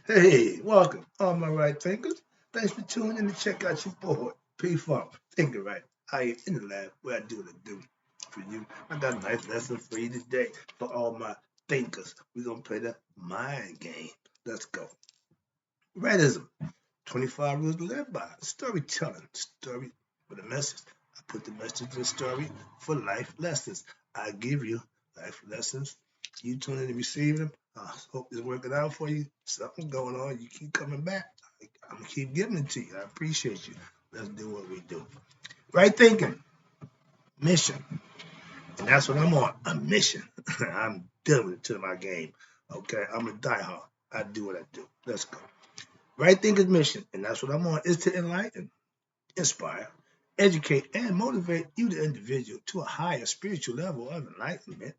Hey, welcome, all my right thinkers. Thanks for tuning in to check out your boy, P Funk, Thinking Right. I in the lab where I do what I do for you. I got a nice lesson for you today for all my thinkers. We're going to play the mind game. Let's go. Rightism, 25 rules to live by. Storytelling, story with a message. I put the message in the story for life lessons. I give you life lessons. You tune in to receive them. I hope it's working out for you. Something going on. You keep coming back. I'm gonna keep giving it to you. I appreciate you. Let's do what we do. Right thinking, mission, and that's what I'm on. A mission. I'm dealing to my game. Okay, I'm a diehard. I do what I do. Let's go. Right thinking mission, and that's what I'm on, is to enlighten, inspire, educate, and motivate you, the individual, to a higher spiritual level of enlightenment.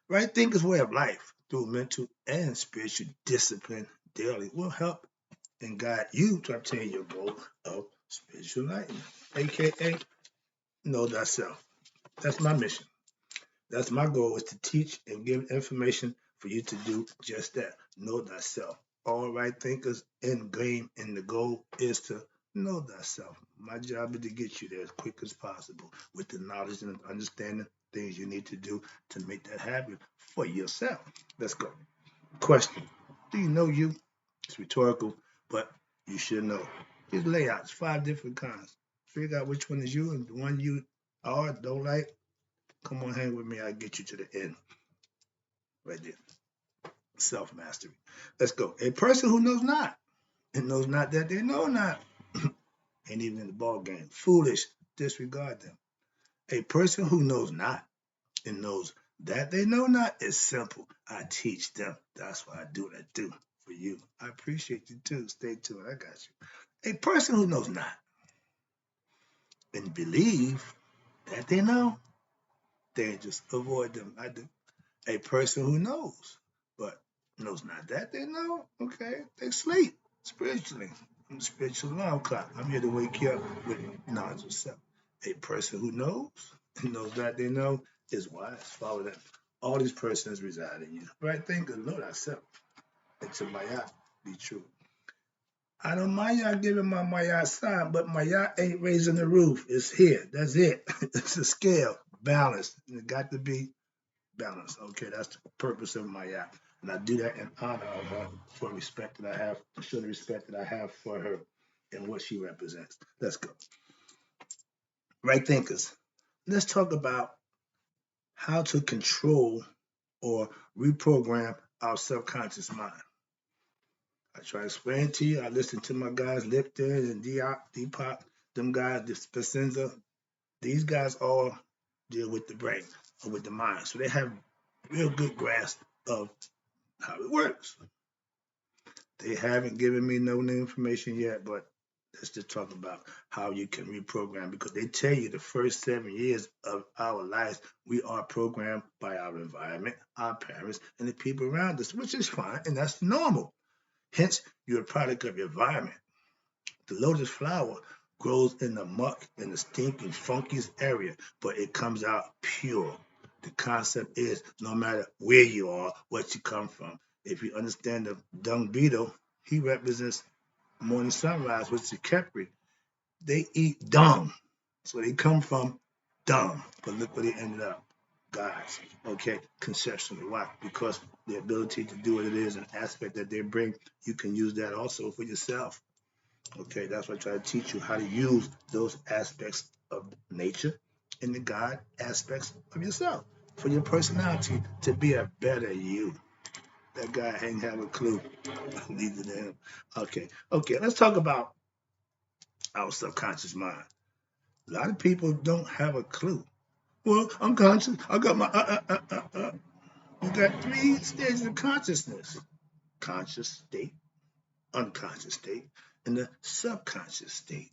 Right thinkers' way of life through mental and spiritual discipline daily will help and guide you to obtain your goal of spiritual enlightenment, aka know thyself. That's my mission. That's my goal, is to teach and give information for you to do just that. Know thyself. All right thinkers end game, and the goal is to know thyself. My job is to get you there as quick as possible with the knowledge and understanding things you need to do to make that happen for yourself. Let's go. Question. Do you know you? It's rhetorical, but you should know. Here's layouts, 5 different kinds. Figure out which one is you, and the one you are, don't like, come on, hang with me. I'll get you to the end. Right there. Self mastery. Let's go. A person who knows not and knows not that they know not ain't even in the ball game. Foolish. Disregard them. A person who knows not and knows that they know not is simple. I teach them. That's why I do what I do for you. I appreciate you too. Stay tuned. I got you. A person who knows not and believe that they know, dangerous. Avoid them. I do. A person who knows, but knows not that they know, okay, they sleep spiritually. I'm the spiritual alarm clock. I'm here to wake you up with knowledge of self. A person who knows and knows that they know is wise. Follow them. All these persons reside in you. Right? Think and know thyself. Until Maya be true. I know Maya giving my Maya sign, but Maya ain't raising the roof. It's here. That's it. It's a scale. Balance. It got to be balance. Okay, that's the purpose of my app. And I do that in honor of her, for respect that I have, to show the respect that I have for her and what she represents. Let's go. Right thinkers. Let's talk about how to control or reprogram our subconscious mind. I try to explain to you. I listen to my guys Lipton and Deepak, them guys, the Spacenza. These guys all deal with the brain or with the mind. So they have real good grasp of how it works. They haven't given me no new information yet, but let's just talk about how you can reprogram, because they tell you the first 7 years of our lives, we are programmed by our environment, our parents, and the people around us, which is fine, and that's normal. Hence, you're a product of your environment. The lotus flower grows in the muck, in the stinking, funkiest area, but it comes out pure. The concept is no matter where you are, what you come from. If you understand the dung beetle, he represents morning sunrise, which is Kepri. They eat dung. So they come from dung. But look where they ended up. Guys, okay, conceptually. Why? Because the ability to do what it is, an aspect that they bring, you can use that also for yourself. Okay, that's what I try to teach you, how to use those aspects of nature and the God aspects of yourself for your personality to be a better you. That guy ain't have a clue. Neither did him. Okay, let's talk about our subconscious mind. A lot of people don't have a clue. Well, I'm conscious. I got my You got 3 stages of consciousness: conscious state, unconscious state, and the subconscious state.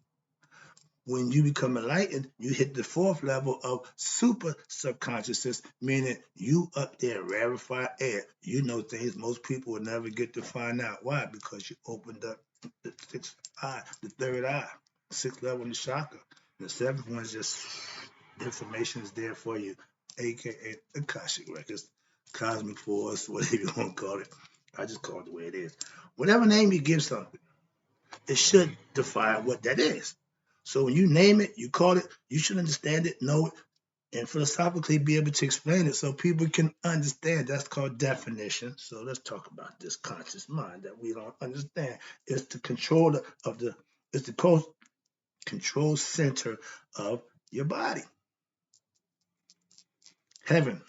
When you become enlightened, you hit the 4th level of super subconsciousness, meaning you up there in rarefied air. You know things most people will never get to find out. Why? Because you opened up the 6th eye, the 3rd eye, 6th level in the chakra. And the 7th one is just information is there for you, aka Akashic records, cosmic force, whatever you want to call it. I just call it the way it is. Whatever name you give something, it should define what that is. So when you name it, you call it, you should understand it, know it, and philosophically be able to explain it so people can understand. That's called definition. So let's talk about this conscious mind that we don't understand. It's the controller of the, it's the control center of your body. Heaven.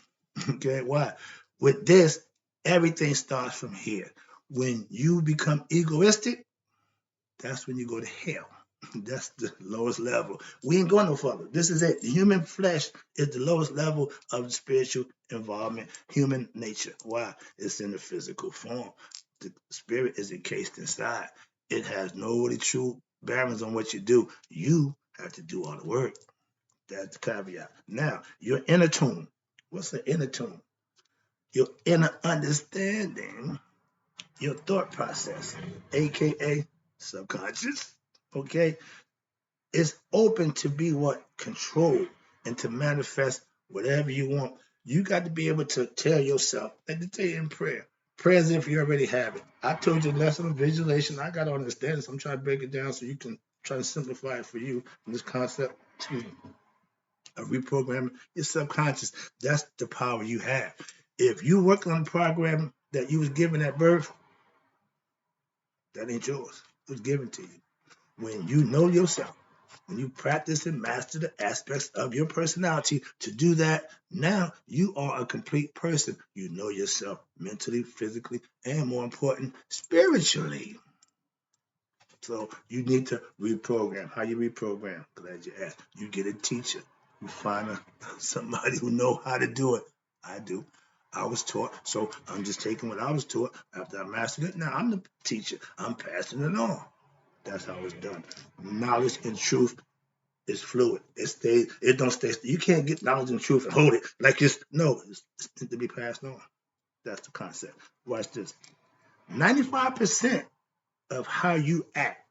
Okay, why? With this, everything starts from here. When you become egoistic, that's when you go to hell. That's the lowest level. We ain't going no further. This is it. The human flesh is the lowest level of the spiritual involvement, human nature. Why? It's in the physical form. The spirit is encased inside. It has no really true bearings on what you do. You have to do all the work. That's the caveat. Now, your inner tune. What's the inner tune? Your inner understanding, your thought process, aka subconscious. Okay, it's open to be what? Control and to manifest whatever you want. You got to be able to tell yourself, like they tell you in prayer. Pray as if you already have it. I told you the lesson of visualization. I got to understand this. I'm trying to break it down so you can try to simplify it for you in this concept of reprogramming your subconscious. That's the power you have. If you work on the program that you was given at birth, that ain't yours. It was given to you. When you know yourself, when you practice and master the aspects of your personality to do that, now you are a complete person. You know yourself mentally, physically, and more important, spiritually. So you need to reprogram. How you reprogram? Glad you asked. You get a teacher. You find somebody who know how to do it. I do. I was taught, so I'm just taking what I was taught after I mastered it. Now I'm the teacher. I'm passing it on. That's how it's done. Knowledge and truth is fluid. It stays. It don't stay. You can't get knowledge and truth and hold it like it's no. It's meant to be passed on. That's the concept. Watch this. 95% of how you act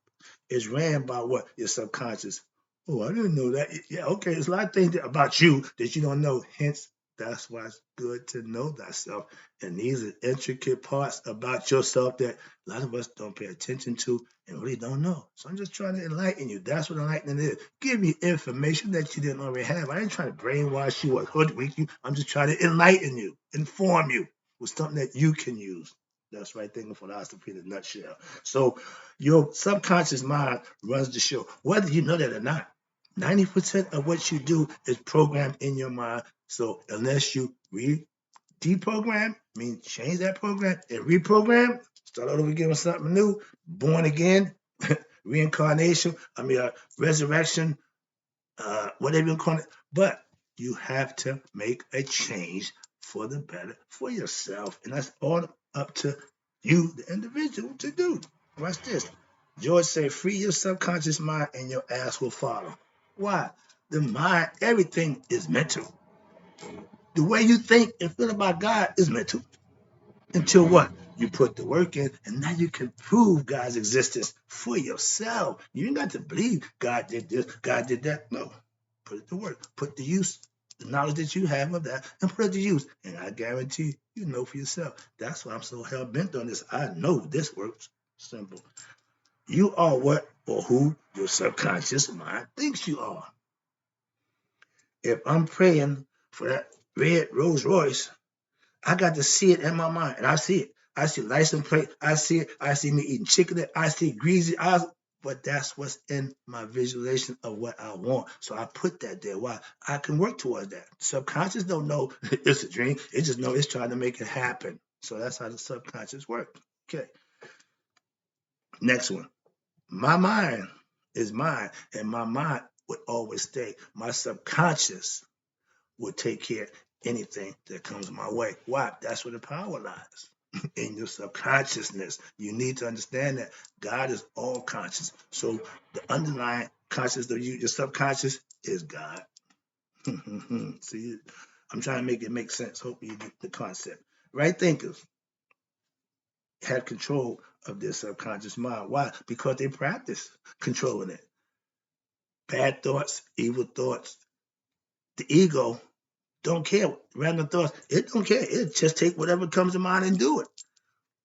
is ran by what? Your subconscious. Oh, I didn't know that. Yeah, okay. There's a lot of things about you that you don't know. Hence, that's why it's good to know thyself. And these are intricate parts about yourself that a lot of us don't pay attention to and really don't know. So I'm just trying to enlighten you. That's what enlightening is. Give you information that you didn't already have. I ain't trying to brainwash you or hoodwink you. I'm just trying to enlighten you, inform you with something that you can use. That's right thing of philosophy in a nutshell. So your subconscious mind runs the show, whether you know that or not. 90% of what you do is programmed in your mind. So unless you deprogram, means change that program and reprogram, start all over again with something new, born again, reincarnation, resurrection, whatever you call it. But you have to make a change for the better for yourself. And that's all up to you, the individual, to do. Watch this. George said, free your subconscious mind and your ass will follow. Why? The mind, everything is mental. The way you think and feel about God is mental. Until what? You put the work in, and now you can prove God's existence for yourself. You ain't got to believe God did this, God did that. No. Put it to work. Put the use, the knowledge that you have of that, and put it to use. And I guarantee you know for yourself. That's why I'm so hell bent on this. I know this works. Simple. You are what or who your subconscious mind thinks you are. If I'm praying for that red Rolls Royce, I got to see it in my mind, and I see it. I see license plate. I see it. I see me eating chicken. I see greasy eyes. But that's what's in my visualization of what I want. So I put that there. Why? I can work towards that. Subconscious don't know it's a dream. It just know it's trying to make it happen. So that's how the subconscious works. Okay. Next one. My mind is mine, and my mind would always stay. My subconscious will take care of anything that comes my way. Why? That's where the power lies. In your subconsciousness. You need to understand that God is all conscious. So the underlying consciousness of you, your subconscious, is God. See, I'm trying to make it make sense. Hope you get the concept. Right thinkers have control of their subconscious mind. Why? Because they practice controlling it. Bad thoughts, evil thoughts, the ego don't care. Random thoughts, it don't care. It just take whatever comes to mind and do it.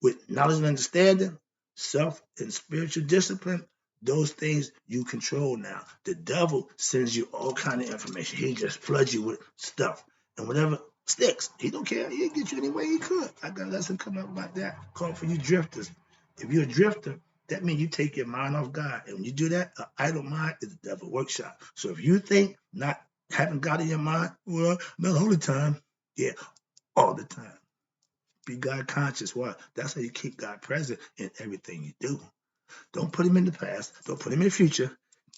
with knowledge and understanding, self and spiritual discipline, those things you control now. The devil sends you all kind of information. He just floods you with stuff. And whatever sticks, he don't care. He'll get you any way he could. I got a lesson coming up about that called for you drifters. If you're a drifter, that means you take your mind off God. And when you do that, an idle mind is the devil workshop. So if you think not having God in your mind, well, not all the time. Yeah, all the time. Be God conscious. Why? That's how you keep God present in everything you do. Don't put him in the past. Don't put him in the future.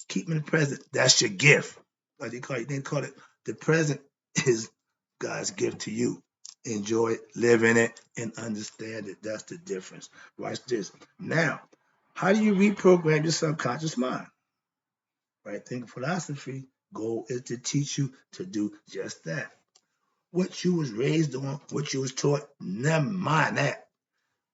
Keep him in the present. That's your gift. Like they call it the present is God's gift to you. Enjoy it, live in it, and understand it. That's the difference. Watch this. Now, how do you reprogram your subconscious mind? Right thinking philosophy goal is to teach you to do just that. What you was raised on, what you was taught, never mind that.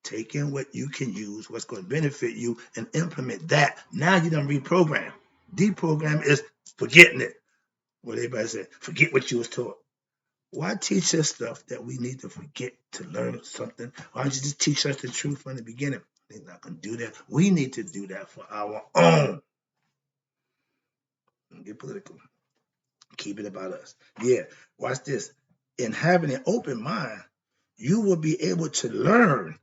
Take in what you can use, what's going to benefit you, and implement that. Now you done reprogram. Deprogram is forgetting it. What everybody said, forget what you was taught. Why teach us stuff that we need to forget to learn something? Why don't you just teach us the truth from the beginning? They're not going to do that. We need to do that for our own. Don't get political. Keep it about us. Yeah, watch this. In having an open mind, you will be able to learn.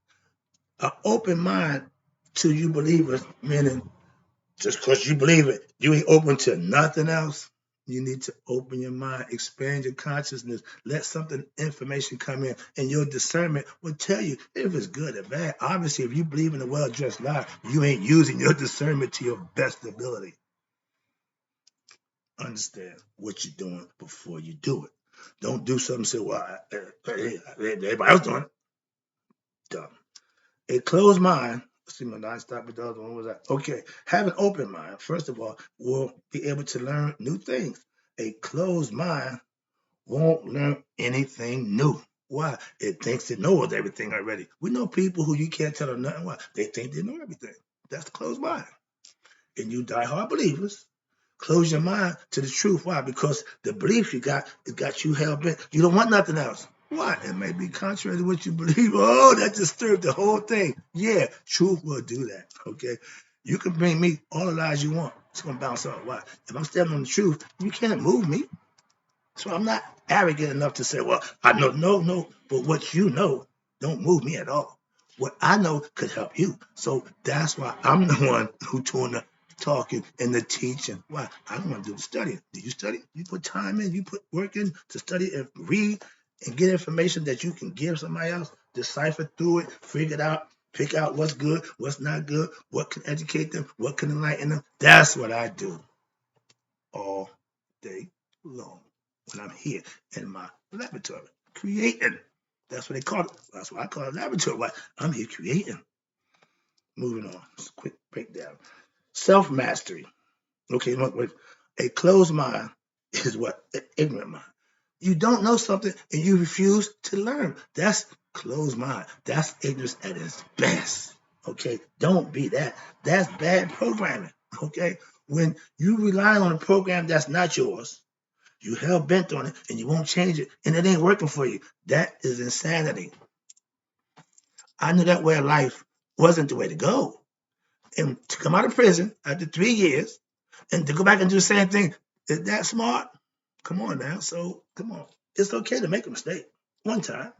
An open mind to you believers, meaning just because you believe it, you ain't open to nothing else. You need to open your mind, expand your consciousness, let something, information come in, and your discernment will tell you if it's good or bad. Obviously, if you believe in a well-dressed lie, you ain't using your discernment to your best ability. Understand what you're doing before you do it. Don't do something and say, well, everybody else doing it. Dumb. A closed mind, see my line stop with the other one was that. Okay, have an open mind, first of all, will be able to learn new things. A closed mind won't learn anything new. Why? It thinks it knows everything already. We know people who you can't tell them nothing. Why? They think they know everything. That's the closed mind. And you diehard believers, close your mind to the truth. Why? Because the belief you got, it got you hell bent. You don't want nothing else. Why? It may be contrary to what you believe. Oh, that disturbed the whole thing. Yeah, truth will do that. Okay. You can bring me all the lies you want. It's gonna bounce off. Why? If I'm standing on the truth, you can't move me. So I'm not arrogant enough to say, well, I know, no, but what you know don't move me at all. What I know could help you. So that's why I'm the one who doing the talking and the teaching. Why? I don't want to do the studying. Do you study? You put time in, you put work in to study and read and get information that you can give somebody else, decipher through it, figure it out, pick out what's good, what's not good, what can educate them, what can enlighten them. That's what I do all day long when I'm here in my laboratory creating. That's what they call it. That's what I call it, laboratory. Why? I'm here creating. Moving on. Just a quick breakdown. Self-mastery. Okay, wait. A closed mind is what? An ignorant mind. You don't know something and you refuse to learn. That's closed mind. That's ignorance at its best. Okay, don't be that. That's bad programming. Okay, when you rely on a program that's not yours, you hell bent on it and you won't change it and it ain't working for you. That is insanity. I knew that way of life wasn't the way to go. And to come out of prison after 3 years and to go back and do the same thing, is that smart? Come on now. So come on. It's okay to make a mistake. One time.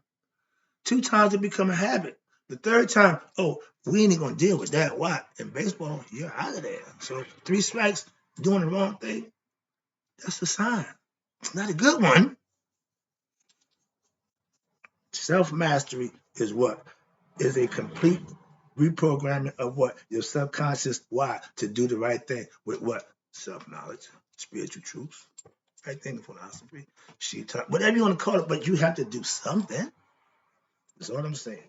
2 times it become a habit. The third time, oh, we ain't gonna deal with that. Why? In baseball, you're out of there. So 3 strikes, doing the wrong thing, that's a sign. It's not a good one. Self-mastery is what? Is a complete reprogramming of what? Your subconscious. Why? To do the right thing with what? Self-knowledge, spiritual truth, right thing, philosophy, whatever you want to call it, but you have to do something. That's all I'm saying.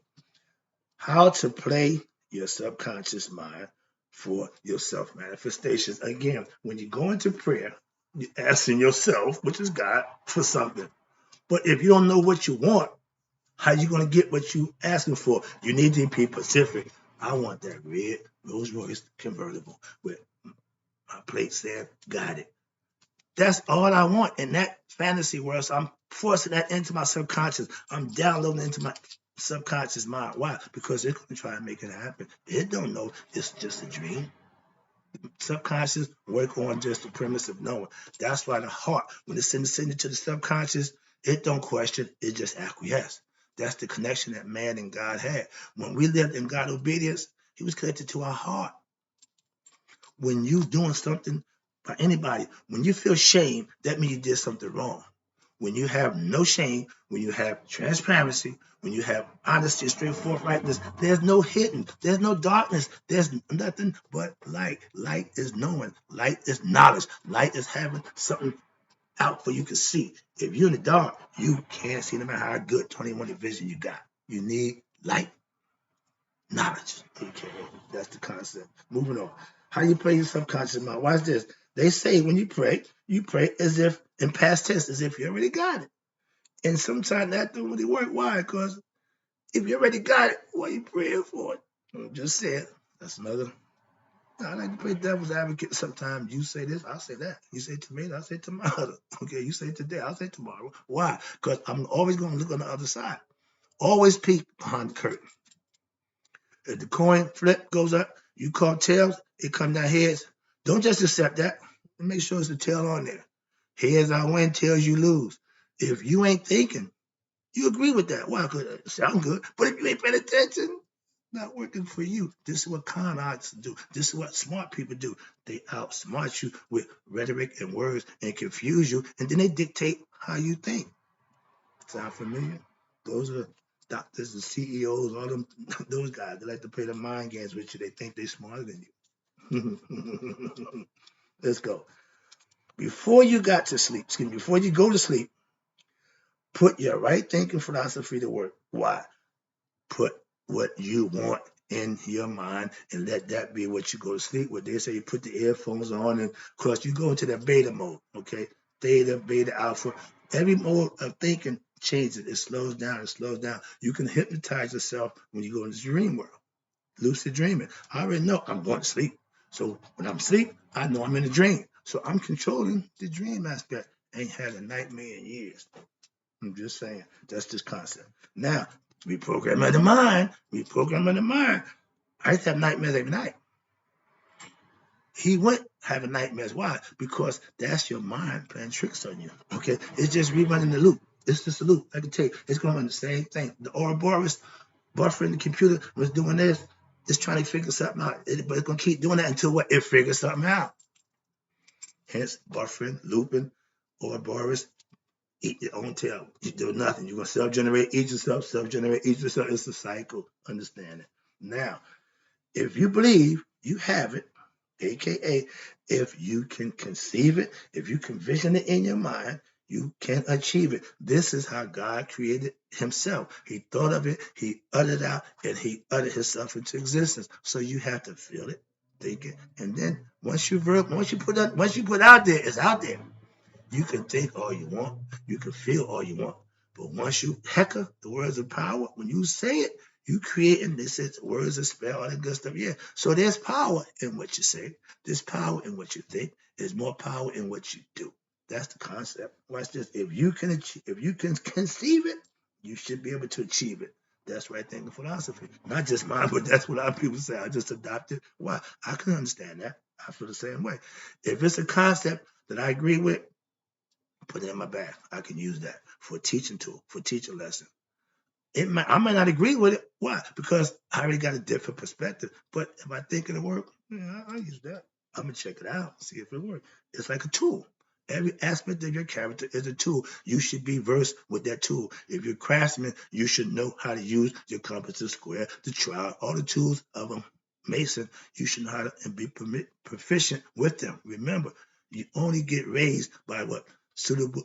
How to play your subconscious mind for your self-manifestations. Again, when you go into prayer, you're asking yourself, which is God, for something. But if you don't know what you want, how you going to get what you asking for? You need to be specific. I want that red Rolls Royce convertible with my plate saying, got it. That's all I want in that fantasy world. So I'm forcing that into my subconscious. I'm downloading into my subconscious mind. Why? Because it's going to try and make it happen. It don't know it's just a dream. Subconscious work on just the premise of knowing. That's why the heart, when it's sending to the subconscious, it don't question, it just acquiesce. That's the connection that man and God had. When we lived in God obedience, he was connected to our heart. When you doing something by anybody, when you feel shame, that means you did something wrong. When you have no shame, when you have transparency, when you have honesty, straightforward rightness, there's no hidden, there's no darkness, there's nothing but light. Light is knowing, light is knowledge, light is having something out for you to see. If you're in the dark, you can't see no matter how good 21 vision you got. You need light, knowledge. Okay, that's the concept. Moving on. How you play your subconscious mind? Watch this. They say when you pray as if in past tense, as if you already got it. And sometimes that don't really work. Why? Because if you already got it, what are you praying for it? I'm just saying. That's another. I like to play devil's advocate. Sometimes you say this, I'll say that. You say tomato, I'll say tomato. Okay, you say today, I'll say tomorrow. Why? Because I'm always going to look on the other side. Always peek behind the curtain. If the coin flip goes up, you call tails, it come down heads. Don't just accept that. Make sure it's a tail on there. Heads I win, tails you lose. If you ain't thinking, you agree with that. Why? Because it sound good. But if you ain't paying attention, not working for you. This is what con artists do. This is what smart people do. They outsmart you with rhetoric and words and confuse you, and then they dictate how you think. Sound familiar? Those are doctors and CEOs, all them those guys. They like to play the mind games with you. They think they're smarter than you. Let's go. Before you got to sleep, before you go to sleep, put your right thinking philosophy to work. Why? Put what you want in your mind and let that be what you go to sleep with. They say you put the earphones on, and of course you go into that beta mode, okay? Theta, beta, alpha. Every mode of thinking changes. It slows down, it slows down. You can hypnotize yourself when you go into the dream world. Lucid dreaming. I already know I'm going to sleep. So when I'm asleep, I know I'm in a dream. So I'm controlling the dream aspect. Ain't had a nightmare in years. I'm just saying, that's this concept. Now, reprogramming the mind, I used to have nightmares every night. He went having nightmares. Why? Because that's your mind playing tricks on you. Okay, it's just rerunning the loop. It's just a loop. I can tell you, it's going to run the same thing. The Ouroboros buffering the computer was doing this. It's trying to figure something out, but it's going to keep doing that until what? It figures something out. Hence, buffering, looping, Ouroboros. Eat your own tail. You do nothing. You're going to self-generate, eat yourself, self-generate, eat yourself. It's a cycle. Understand it. Now, if you believe you have it, aka if you can conceive it, if you can vision it in your mind, you can achieve it. This is how God created himself. He thought of it, he uttered out, and he uttered himself into existence. So you have to feel it, think it, and then once you put out there, it's out there. You can think all you want, you can feel all you want, but once you hecker the words of power, when you say it, you create, and this is words of spell, all that good stuff. Yeah. So there's power in what you say. There's power in what you think. There's more power in what you do. That's the concept. Watch this. If you can conceive it, you should be able to achieve it. That's right thinking philosophy. Not just mine, but that's what a lot of people say. I just adopted. Why? I can understand that. I feel the same way. If it's a concept that I agree with, put it in my bag. I can use that for a teaching tool, for a teaching lesson. I might not agree with it. Why? Because I already got a different perspective. But if I think it'll work, yeah, I'll use that. I'm gonna check it out, see if it works. It's like a tool. Every aspect of your character is a tool. You should be versed with that tool. If you're a craftsman, you should know how to use your compass, the square, the trowel, all the tools of a mason. You should know how to and be proficient with them. Remember, you only get raised by what?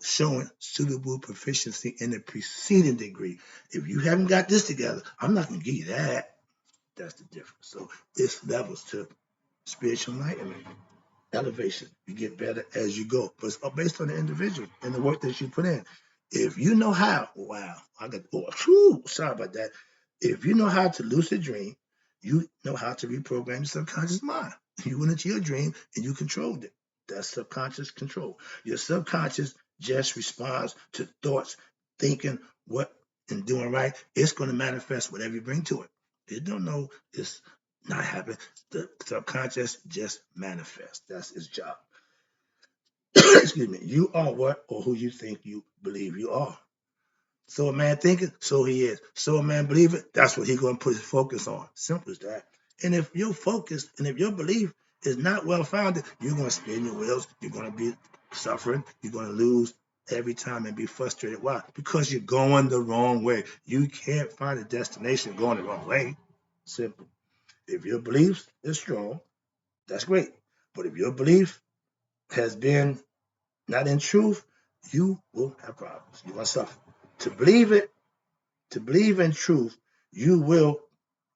Showing suitable proficiency in the preceding degree. If you haven't got this together, I'm not going to give you that. That's the difference. So it's levels to spiritual enlightenment, elevation. You get better as you go, but it's all based on the individual and the work that you put in. If you know how, sorry about that. If you know how to lucid dream, you know how to reprogram your subconscious mind. You went into your dream and you controlled it. That's subconscious control. Your subconscious just responds to thoughts, thinking what and doing right, it's going to manifest whatever you bring to it. It don't know it's not happening. The subconscious just manifests. That's its job. Excuse me. You are what or who you think you believe you are. So a man thinking, so he is. So a man believing, that's what he's going to put his focus on. Simple as that. And if your focus and if your belief is not well founded, you're going to spin your wheels. You're going to be suffering. You're going to lose every time and be frustrated. Why? Because you're going the wrong way. You can't find a destination going the wrong way. Simple. If your belief is strong, that's great. But if your belief has been not in truth, you will have problems. You're going to suffer. To believe it, to believe in truth, you will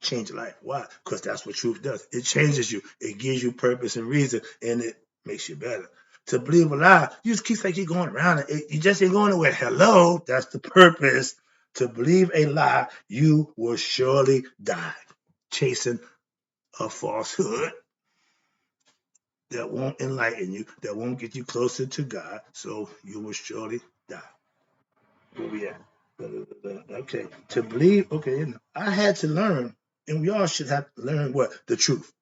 change your life. Why? Because that's what truth does. It changes you. It gives you purpose and reason, and it makes you better. To believe a lie, you just keep like you're going around it. You just ain't going nowhere. Hello, that's the purpose. To believe a lie, you will surely die chasing a falsehood that won't enlighten you, that won't get you closer to God, so you will surely die. Where we at? Okay, to believe, okay, I had to learn, and we all should have to learn what? The truth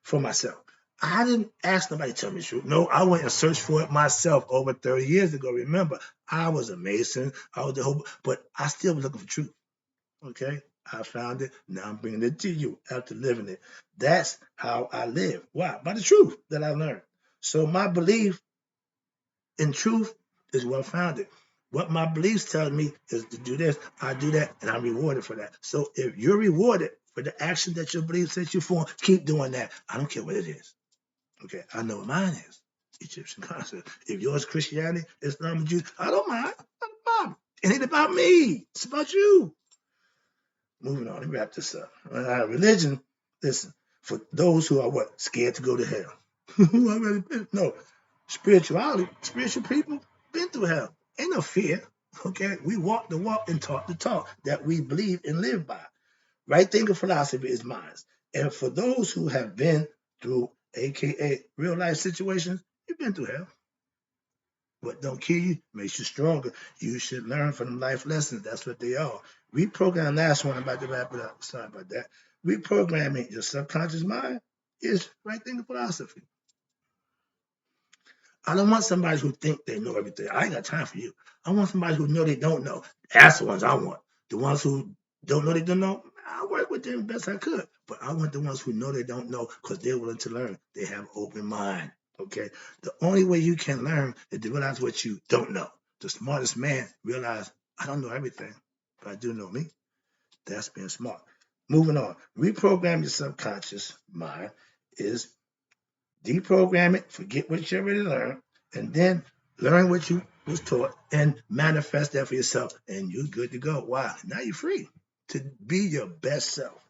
for myself. I didn't ask nobody to tell me the truth. No, I went and searched for it myself over 30 years ago. Remember, I was a Mason, I was the whole, but I still was looking for truth. Okay, I found it. Now I'm bringing it to you after living it. That's how I live. Why? By the truth that I learned. So my belief in truth is well founded. What my beliefs tell me is to do this, I do that, and I'm rewarded for that. So if you're rewarded for the action that your belief sets you for, keep doing that. I don't care what it is. Okay, I know what mine is. Egyptian concept. If yours Christianity, Islam, Jews, I don't mind. It ain't about me. It's about you. Moving on, let me wrap this up. Religion, listen, for those who are what? Scared to go to hell. No, spirituality, spiritual people been through hell. Ain't no fear. Okay, we walk the walk and talk the talk that we believe and live by. Right thinking philosophy is mine. And for those who have been through, aka real life situations, you've been through hell. What don't kill you makes you stronger. You should learn from them life lessons. That's what they are. Reprogram, last one, I'm about to wrap it up. Sorry about that. Reprogramming your subconscious mind is right thinking philosophy. I don't want somebody who think they know everything. I ain't got time for you. I want somebody who know they don't know. That's the ones I want. The ones who don't know they don't know, I work with them the best I could. But I want the ones who know they don't know because they're willing to learn. They have open mind. Okay. The only way you can learn is to realize what you don't know. The smartest man realized I don't know everything, but I do know me. That's being smart. Moving on. Reprogram your subconscious mind is deprogram it, forget what you already learned, and then learn what you was taught and manifest that for yourself, and you're good to go. Wow, now you're free to be your best self.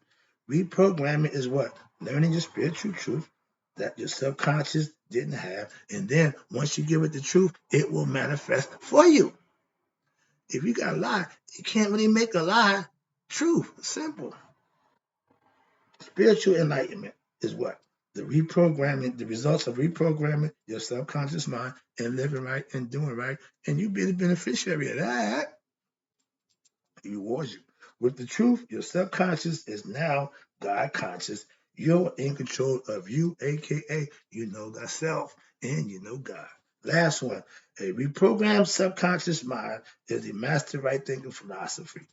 Reprogramming is what? Learning your spiritual truth that your subconscious didn't have, and then once you give it the truth, it will manifest for you. If you got a lie, you can't really make a lie truth. Simple. Spiritual enlightenment is what? The reprogramming, the results of reprogramming your subconscious mind and living right and doing right. And you be the beneficiary of that. He rewards you. With the truth, your subconscious is now God conscious. You're in control of you, aka you know thyself and you know God. Last one, a reprogrammed subconscious mind is a master right thinking philosophy.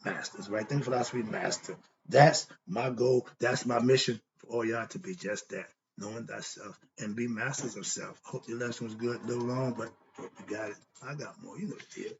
Masters, right? Think philosophy master. That's my goal. That's my mission for all y'all to be just that. Knowing thyself and be masters of self. Hope your lesson was good, a little long, but hope you got it. I got more. You know the deal.